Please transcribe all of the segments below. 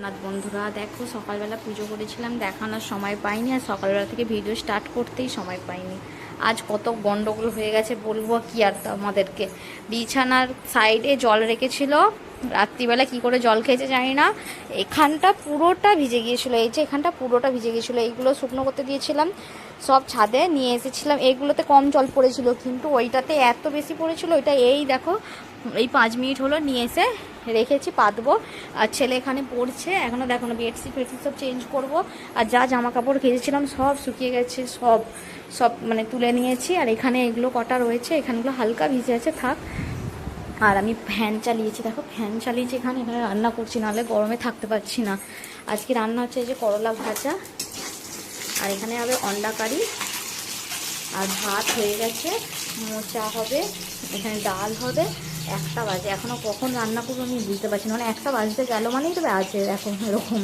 জগন্নাথ বন্ধুরা, দেখো সকালবেলা পুজো করেছিলাম, দেখানোর সময় পাইনি। আর সকালবেলা থেকে ভিডিও স্টার্ট করতেই সময় পাইনি। আজ কত গন্ডগোল হয়ে গেছে বলবো কি আর আমাদেরকে। বিছানার সাইডে জল রেখেছিল, রাত্রিবেলা কি করে জল খেয়েছে জানি না, এখানটা পুরোটা ভিজে গিয়েছিলো। এই যে এখানটা পুরোটা ভিজে গিয়েছিলো, এইগুলো শুকনো করতে দিয়েছিলাম, সব ছাদে নিয়ে এসেছিলাম। এইগুলোতে কম জল পড়েছিল, কিন্তু ওইটাতে এত বেশি পড়েছিল। ওইটা এই দেখো এই 5 মিনিট হলো নিয়ে এসে রেখেছি, পাতবো। আর ছেলে এখানে পড়ছে, এখনও দেখো না, বেডশিট ফেডশিট সব চেঞ্জ করব। আর যা জামা কাপড় কেচেছিলাম সব শুকিয়ে গেছে, সব সব মানে তুলে নিয়েছি। আর এখানে এগুলো কটা রয়েছে, এখানগুলো হালকা ভিজে আছে, থাক। আর আমি ফ্যান চালিয়েছি, দেখো ফ্যান চালিয়েছি এখানে রান্না করছি, নাহলে গরমে থাকতে পারছি না। আজকে রান্না হচ্ছে এই যে করলা ভাজা, আর এখানে হবে অন্ডা কারি, আর ভাত হয়ে গেছে, মোচা হবে, এখানে ডাল হবে। 1টা বাজে, এখনও কখন রান্না করবো আমি বুঝতে পারছি না। মানে 1টা বাজতে গেল মানেই তো আছে এখন এরকম,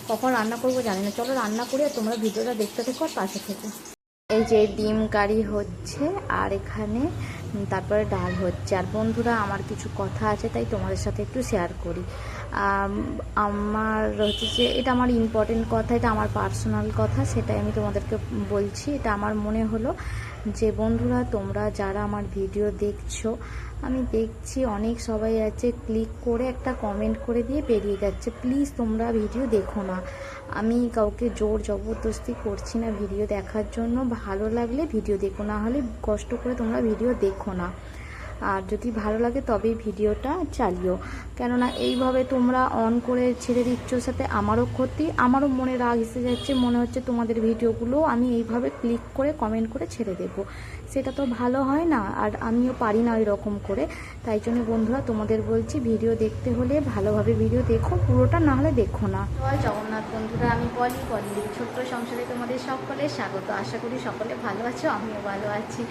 কখন রান্না করবো জানি না। চলো রান্না করি, আর তোমরা ভিডিওটা দেখতে থেকো আর পাশে থেকে। এই যে ডিম কারি হচ্ছে, আর এখানে তারপরে ডাল হচ্ছে। আর বন্ধুরা, আমার কিছু কথা আছে, তাই তোমাদের সাথে একটু শেয়ার করি। আমার হচ্ছে যে এটা আমার ইম্পর্টেন্ট কথা, এটা আমার পার্সোনাল কথা, সেটাই আমি তোমাদেরকে বলছি। এটা আমার মনে হলো যে বন্ধুরা, তোমরা যারা আমার ভিডিও দেখছো, আমি দেখছি অনেক সবাই আছে ক্লিক করে একটা কমেন্ট করে দিয়ে বেরিয়ে যাচ্ছে। প্লিজ তোমরা ভিডিও দেখো না। আমি কাউকে জোর জবরদস্তি করছি না ভিডিও দেখার জন্য। ভালো লাগলে ভিডিও দেখো, না হলে কষ্ট করে তোমরা ভিডিও দেখো না। আর যদি ভালো লাগে তবেই ভিডিওটা চালিও, কেননা এইভাবে তোমরা অন করে ছেড়ে দিচ্ছ, সাথে আমারও ক্ষতি, আমারও মনে রাগ এসে যাচ্ছে। মনে হচ্ছে তোমাদের ভিডিওগুলো আমি এইভাবে ক্লিক করে কমেন্ট করে ছেড়ে দেবো, সেটা তো ভালো হয় না। আর আমিও পারি না ওই রকম করে। তাই জন্য বন্ধুরা, তোমাদের বলছি ভিডিও দেখতে হলে ভালোভাবে ভিডিও দেখো, পুরোটা না হলে দেখো না। জয় জগন্নাথ বন্ধুরা, আমি পলি ছোট্ট সংসারে তোমাদের সকলে স্বাগত। আশা করি সকলে ভালো আছো, আমিও ভালো আছি।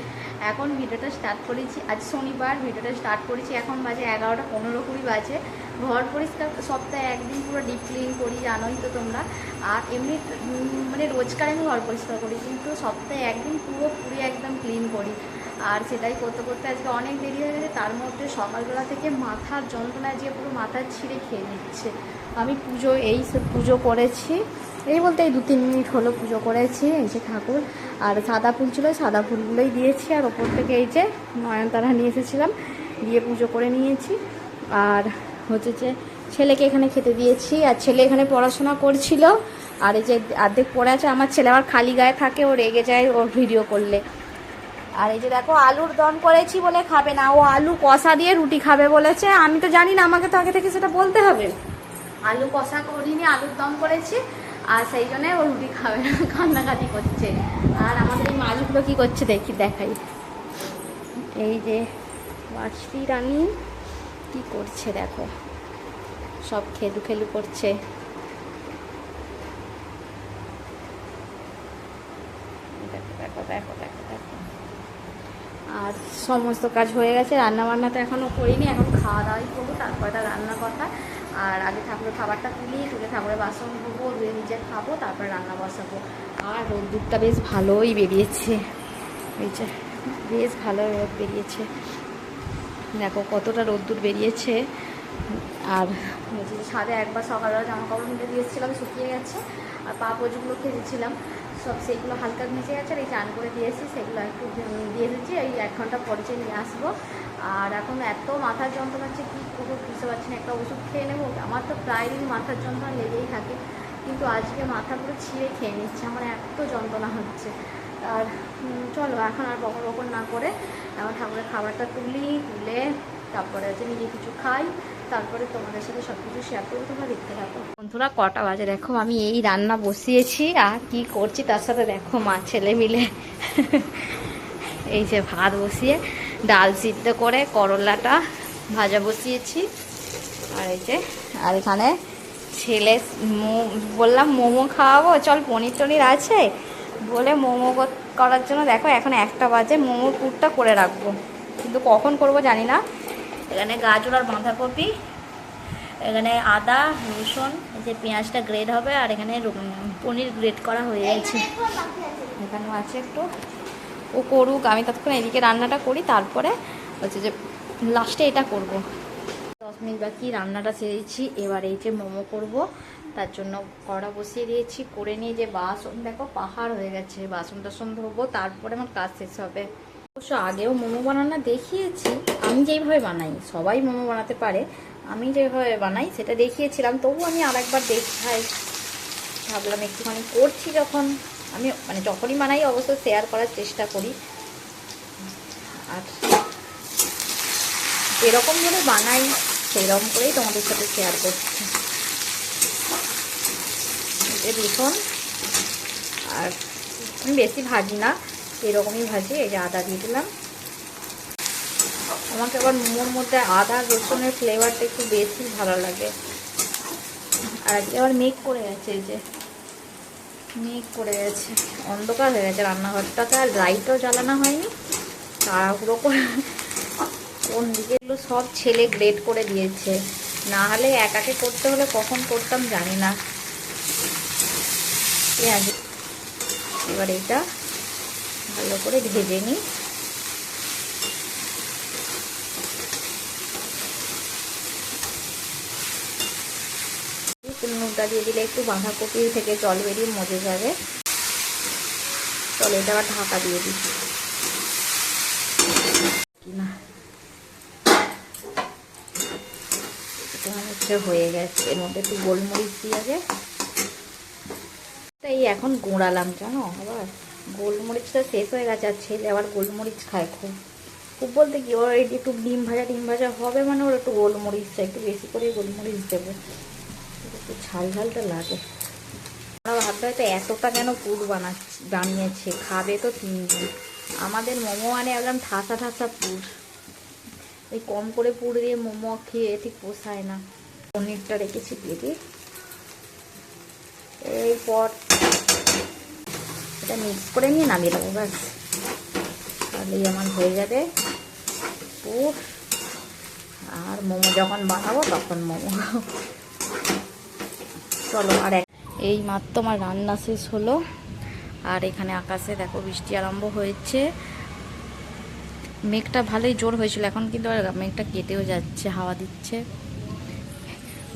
এখন ভিডিওটা স্টার্ট করেছি, আজ শনিবার, ভিডিওটা স্টার্ট করেছি, এখন বাজে 11টা 15-20 বাজে। ঘর পরিষ্কার সপ্তাহে একদিন পুরো ডিপ ক্লিন করি, জানোই তো তোমরা। আর এমনি মানে রোজকার আমি ঘর পরিষ্কার করি, কিন্তু সপ্তাহে একদিন পুরোপুরি একদম ক্লিন করি। আর সেটাই করতে করতে আজকে অনেক দেরি হয়ে গেছে। তার মধ্যে সকালবেলা থেকে মাথার যন্ত্রণায় যে পুরো মাথার ছিঁড়ে খেয়ে নিচ্ছে। আমি পুজো করেছি, এই বলতে এই 2-3 মিনিট হলো পুজো করেছি। এই যে ঠাকুর, আর সাদা ফুল ছিল, সাদা ফুলগুলোই দিয়েছি। আর ওপর থেকে এই যে নয়নতারা নিয়ে এসেছিলাম, দিয়ে পুজো করে নিয়েছি। আর হচ্ছে যে ছেলেকে এখানে খেতে দিয়েছি, আর ছেলে এখানে পড়াশোনা করছিল। আর এই যে অর্ধেক পড়ে আছে, আমার ছেলে আবার খালি গায়ে থাকে, ও রেগে যায় ওর ভিডিও করলে। আর এই যে দেখো আলুর দম করেছি বলে খাবে না, ও আলু কষা দিয়ে রুটি খাবে বলেছে। আমি তো জানি না, আমাকে তো আগে থেকে সেটা বলতে হবে। আলু কষা করিনি, আলুর দম করেছি, আর সেই জন্য ও রুটি খাবে না, কান্নাকাটি করছে। আর আমাদের এই মাছগুলো কী করছে দেখাই। এই যে মাছটি রানী কি করছে দেখো, সব খেলু খেলু করছে। দেখো দেখো দেখো দেখো দেখো। আর সমস্ত কাজ হয়ে গেছে, রান্নাবান্না তো এখনও করিনি, এখন খাওয়া দাওয়াই করবো, তারপরে রান্নার কথা। আর আগে ঠাকুরের খাবারটা তুলে ঠাকুরের বাসন ধোবো, ধুয়ে নিজে খাবো, তারপরে রান্না বসাবো। আর রোদ্দুরটা বেশ ভালোই বেরিয়েছে, এই যে বেশ ভালো রোদ বেরিয়েছে, দেখো কতটা রোদ্দুর বেরিয়েছে। আর ছাদে একবার সকালবেলা জামা কাপড় মিলে দিয়ে এসেছিলাম, শুকিয়ে গেছে। আর পাপোজগুলো খেয়েছিলাম, সব সেইগুলো হালকা ভিজে গেছে। আর এই চান করে দিয়েছি, সেগুলো একটু দিয়ে এসেছি, এই 1 ঘন্টা পরে নিয়ে আসবো। আর এখন এত মাথার যন্ত্রণা হচ্ছে, কী করবো বুঝতে পারছি না। একটা ওষুধ খেয়ে নেবো, আমার তো প্রায় দিন মাথার যন্ত্রণা লেগেই থাকে, কিন্তু আজকে মাথা পুরো ছিঁড়ে খেয়ে নিচ্ছে, আমার এত যন্ত্রণা হচ্ছে। আর চলো এখন আর বকর না করে এখন ঠাকুরের খাবারটা তুলে তারপরে হচ্ছে নিজে কিছু খাই, তারপরে তোমাদের সাথে সব কিছু শেয়ার করবো, তোমরা দেখতে থাকো। বন্ধুরা কটা বাজে দেখো, আমি এই রান্না বসিয়েছি, আর কি করছি তার সাথে দেখো মা ছেলে মিলে এই যে ভাত বসিয়ে ডাল সিদ্ধ করে করলাটা ভাজা বসিয়েছি। আর এই যে, আর এখানে ছেলে বললাম মোমো খাওয়াবো, চল পনির টনির আছে বলে মোমো করার জন্য দেখো এখন 1টা বাজে, মোমোর পুরটা করে রাখবো, কিন্তু কখন করব জানি না। এখানে গাজর আর বাঁধাকপি, এখানে আদা রসুন, এই যে পেঁয়াজটা গ্রেড হবে, আর এখানে পনির গ্রেড করা হয়ে গেছে, এখানেও আছে একটু। ও করুক, আমি ততক্ষণ এদিকে রান্নাটা করি, তারপরে হচ্ছে যে লাস্টে এটা করব। 10 মিনিট বাকি, রান্নাটা সেরেছি। এবার এই যে মোমো করব, তার জন্য কড়া বসিয়ে দিয়েছি। করে নিয়ে যে বাসন দেখো পাহাড় হয়ে গেছে, বাসন টাসন ধোবো, তারপরে আমার কাজ শেষ হবে। অবশ্য আগেও মোমো বানানো দেখিয়েছি, আমি যেইভাবে বানাই, সবাই মোমো বানাতে পারে, আমি যেভাবে বানাই সেটা দেখিয়েছিলাম, তবু আমি আরেকবার দেখাই ভাবলাম। একটুখানি করছি যখন, আমি মানে যখনই বানাই অবশ্য শেয়ার করার চেষ্টা করি, আর যেরকম করে বানাই সেরকম করেই তোমাদের সাথে শেয়ার করছি। দেখুন, আর আমি বেশি ভাজি না, এরকমই ভাজি। এই যে আদা দিয়ে দিলাম, আমাকে আবার মোমোর মধ্যে আদা রসুনের ফ্লেভারটা একটু বেশি ভালো লাগে। আর আজকে আবার মেঘ করে গেছে, এই যে মেঘ করে গেছে, অন্ধকার হয়ে গেছে রান্নাঘরটাতে, আর লাইটও জ্বালানো হয়নি। তাড়াহুড়ো করে কোন দিকে এগুলো সব ছেলে গ্রেড করে দিয়েছে, না হলে একাকে করতে হলে কখন করতাম জানি না। এবার এটা ভালো করে ভেজে নিই। নুনটা দিয়ে দিলে একটু বাঁধাকপি থেকে জল বেরিয়ে মজে যাবে। চলো এটা আবার ঢাকা দিয়ে দিই না, এটা হয়ে গেছে। এর মধ্যে একটু গোলমরিচ দিয়ে আগে, এই এখন গুঁড়ালাম জানো, আবার গোলমরিচটা শেষ হয়ে গেছে, আর ছেলে আবার গোলমরিচ খায় খুব। খুব বলতে কি, ওর একটু ডিম ভাজা হবে মানে ওর একটু গোলমরিচটা একটু বেশি করে গোলমরিচ দেবো, একটু ঝাল ঝালটা লাগে। আমরা ভাবতে হয়তো এতটা কেন পুর বানিয়েছে, খাবে তো 3 দিন। আমাদের মোমো মানে একদম ঠাসা ঠাসা পুর, এই কম করে পুর দিয়ে মোমো খেয়ে ঠিক পোষায় না। পনিরটা রেখেছি দিয়ে দিই, এরপর এটা মিক্স করে নিয়ে নামিয়ে দেবো, ব্যাস তাহলেই আমার হয়ে যাবে পুর। আর মোমো যখন বানাবো তখন মোমো। চলো, আর এই মাত্র আমার রান্না শেষ হলো, আর এখানে আকাশে দেখো বৃষ্টি আরম্ভ হয়েছে। মেঘটা ভালোই জোর হয়েছিল, এখন কিন্তু আর মেঘটা কেটেও যাচ্ছে, হাওয়া দিচ্ছে।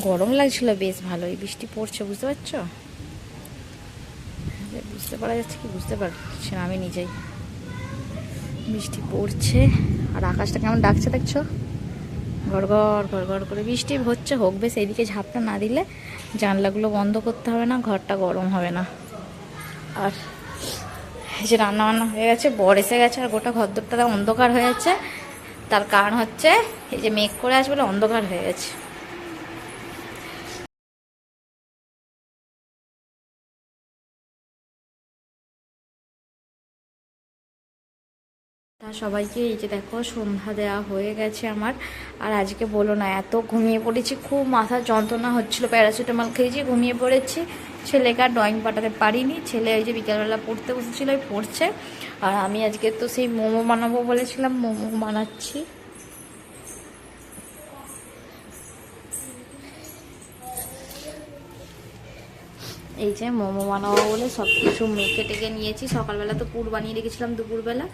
গরম লাগছিল বেশ ভালোই, বৃষ্টি পড়ছে, বুঝতে পারছো? বুঝতে পারা যাচ্ছে কি বুঝতে পারছি না আমি নিজেই, বৃষ্টি পড়ছে। আর আকাশটা কেমন ডাকছে দেখছো, ঘর ঘর ঘর ঘর করে বৃষ্টি হচ্ছে। হোক বেশ, এইদিকে ঝাপটা না দিলে জানলাগুলো বন্ধ করতে হবে না, ঘরটা গরম হবে না। আর এই যে রান্না বান্না হয়ে গেছে, বর এসে গেছে, আর গোটা ঘরদোরটা অন্ধকার হয়ে যাচ্ছে। তার কারণ হচ্ছে এই যে মেঘ করে আসবে বলে অন্ধকার হয়ে গেছে। তা সবাইকে এই যে দেখো সন্ধ্যা দেওয়া হয়ে গেছে আমার। আর আজকে বলো না, এত ঘুমিয়ে পড়েছি, খুব মাথার যন্ত্রণা হচ্ছিল, প্যারাসিটামল খেয়েছি, ঘুমিয়ে পড়েছি। ছেলেকে আর ড্রয়িং পাঠাতে পারিনি, ছেলে ওই যে বিকালবেলা পড়তে বসেছিল, ওই পড়ছে। আর আমি আজকে তো সেই মোমো বানাবো বলেছিলাম, মোমো বানাচ্ছি। এই যে মোমো বানাবো বলে সব কিছু মেখে টেকে নিয়েছি। সকালবেলা তো পুর বানিয়ে রেখেছিলাম, দুপুরবেলা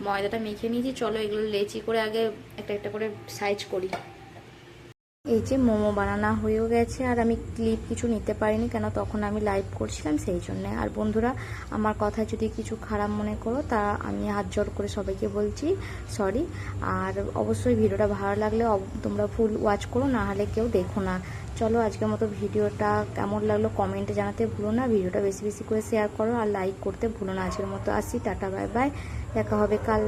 ময়দাটা মেখে নিয়েছি। চলো এগুলো লেচি করে আগে একটা একটা করে সাইজ করি। এই যে মোমো বানানো হয়েও গেছে, আর আমি ক্লিপ কিছু নিতে পারিনি, কেন তখন আমি লাইভ করছিলাম সেই জন্যে। আর বন্ধুরা, আমার কথা যদি কিছু খারাপ মনে করো, তা আমি হাত জোড় করে সবাইকে বলছি সরি। আর অবশ্যই ভিডিওটা ভালো লাগলে তোমরা ফুল ওয়াচ করো, না হলে কেউ দেখো না। চলো আজকের মতো ভিডিওটা কেমন লাগলো কমেন্টে জানাতে ভুলো না, ভিডিওটা বেশি বেশি করে শেয়ার করো, আর লাইক করতে ভুলো না। আজকের মতো আসি, টাটা বাই বাই, দেখা হবে কাল।